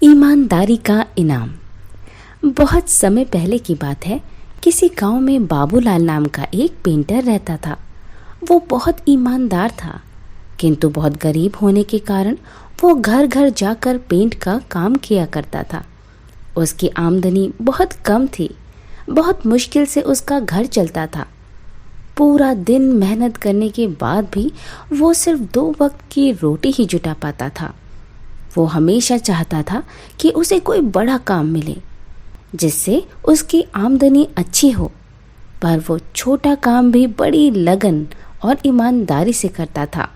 ईमानदारी का इनाम। बहुत समय पहले की बात है। किसी गांव में बाबूलाल नाम का एक पेंटर रहता था। वो बहुत ईमानदार था, किंतु बहुत गरीब होने के कारण वो घर घर जाकर पेंट का काम किया करता था। उसकी आमदनी बहुत कम थी। बहुत मुश्किल से उसका घर चलता था। पूरा दिन मेहनत करने के बाद भी वो सिर्फ 2 वक्त की रोटी ही जुटा पाता था। वो हमेशा चाहता था कि उसे कोई बड़ा काम मिले जिससे उसकी आमदनी अच्छी हो, पर वो छोटा काम भी बड़ी लगन और ईमानदारी से करता था।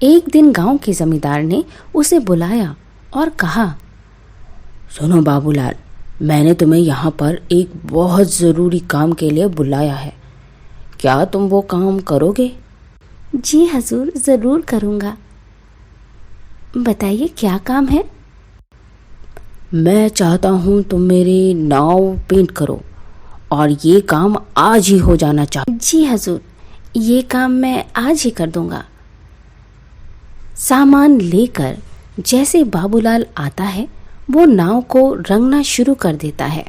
एक दिन गांव के जमींदार ने उसे बुलाया और कहा, सुनो बाबूलाल, मैंने तुम्हें यहाँ पर एक बहुत ज़रूरी काम के लिए बुलाया है। क्या तुम वो काम करोगे? जी हजूर, ज़रूर करूँगा। बताइए क्या काम है? मैं चाहता हूँ तुम मेरी नाव पेंट करो और ये काम आज ही हो जाना चाहिए। जी हजूर, ये काम मैं आज ही कर दूँगा। सामान लेकर जैसे बाबूलाल आता है, वो नाव को रंगना शुरू कर देता है।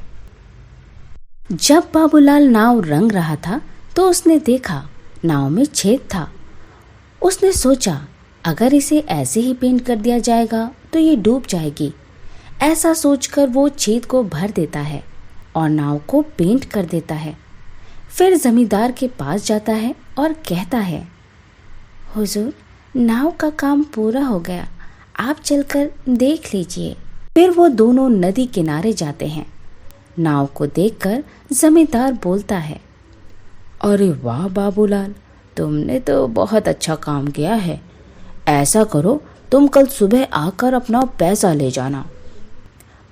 जब बाबूलाल नाव रंग रहा था तो उसने देखा नाव में छेद था। उसने सोचा, अगर इसे ऐसे ही पेंट कर दिया जाएगा तो ये डूब जाएगी। ऐसा सोचकर वो छेद को भर देता है और नाव को पेंट कर देता है। फिर जमींदार के पास जाता है और कहता है, हुजूर, नाव का काम पूरा हो गया, आप चलकर देख लीजिए। फिर वो दोनों नदी किनारे जाते हैं। नाव को देखकर जमींदार बोलता है, अरे वाह बाबूलाल, तुमने तो बहुत अच्छा काम किया है। ऐसा करो, तुम कल सुबह आकर अपना पैसा ले जाना।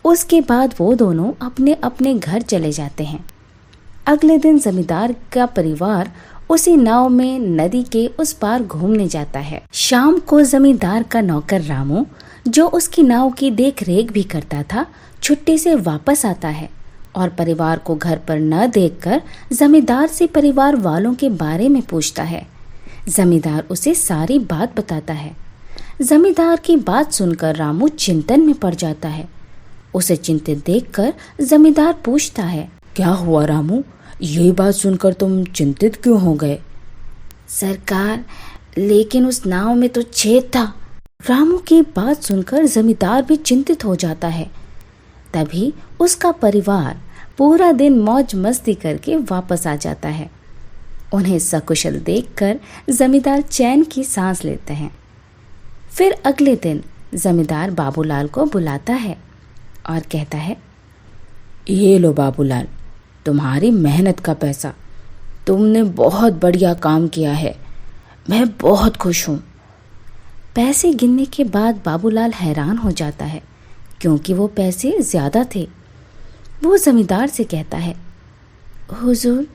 उसके बाद वो दोनों अपने अपने घर चले जाते हैं। अगले दिन जमींदार का परिवार उसी नाव में नदी के उस पार घूमने जाता है। शाम को जमींदार का नौकर रामू, जो उसकी नाव की देख रेख भी करता था, छुट्टी से वापस आता है और परिवार को घर पर न देखकर जमींदार से परिवार वालों के बारे में पूछता है। जमींदार उसे सारी बात बताता है। जमींदार की बात सुनकर रामू चिंतन में पड़ जाता है। उसे चिंतित देखकर जमींदार पूछता है, क्या हुआ रामू, ये बात सुनकर तुम चिंतित क्यों हो गए? सरकार, लेकिन उस नाव में तो छेद था। रामू की बात सुनकर जमींदार भी चिंतित हो जाता है। तभी उसका परिवार पूरा दिन मौज मस्ती करके वापस आ जाता है। उन्हें सकुशल देखकर जमींदार चैन की सांस लेते हैं। फिर अगले दिन जमींदार बाबूलाल को बुलाता है और कहता है, ये लो बाबूलाल, तुम्हारी मेहनत का पैसा। तुमने बहुत बढ़िया काम किया है, मैं बहुत खुश हूँ। पैसे गिनने के बाद बाबूलाल हैरान हो जाता है, क्योंकि वो पैसे ज़्यादा थे। वो जमींदार से कहता है, हुजूर,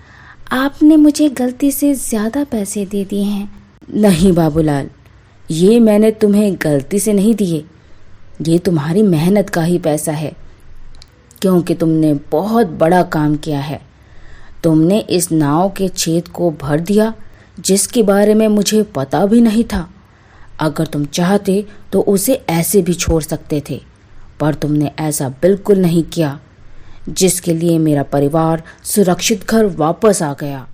आपने मुझे गलती से ज़्यादा पैसे दे दिए हैं। नहीं बाबूलाल, ये मैंने तुम्हें गलती से नहीं दिए। ये तुम्हारी मेहनत का ही पैसा है, क्योंकि तुमने बहुत बड़ा काम किया है। तुमने इस नाव के छेद को भर दिया, जिसके बारे में मुझे पता भी नहीं था। अगर तुम चाहते तो उसे ऐसे भी छोड़ सकते थे, पर तुमने ऐसा बिल्कुल नहीं किया, जिसके लिए मेरा परिवार सुरक्षित घर वापस आ गया।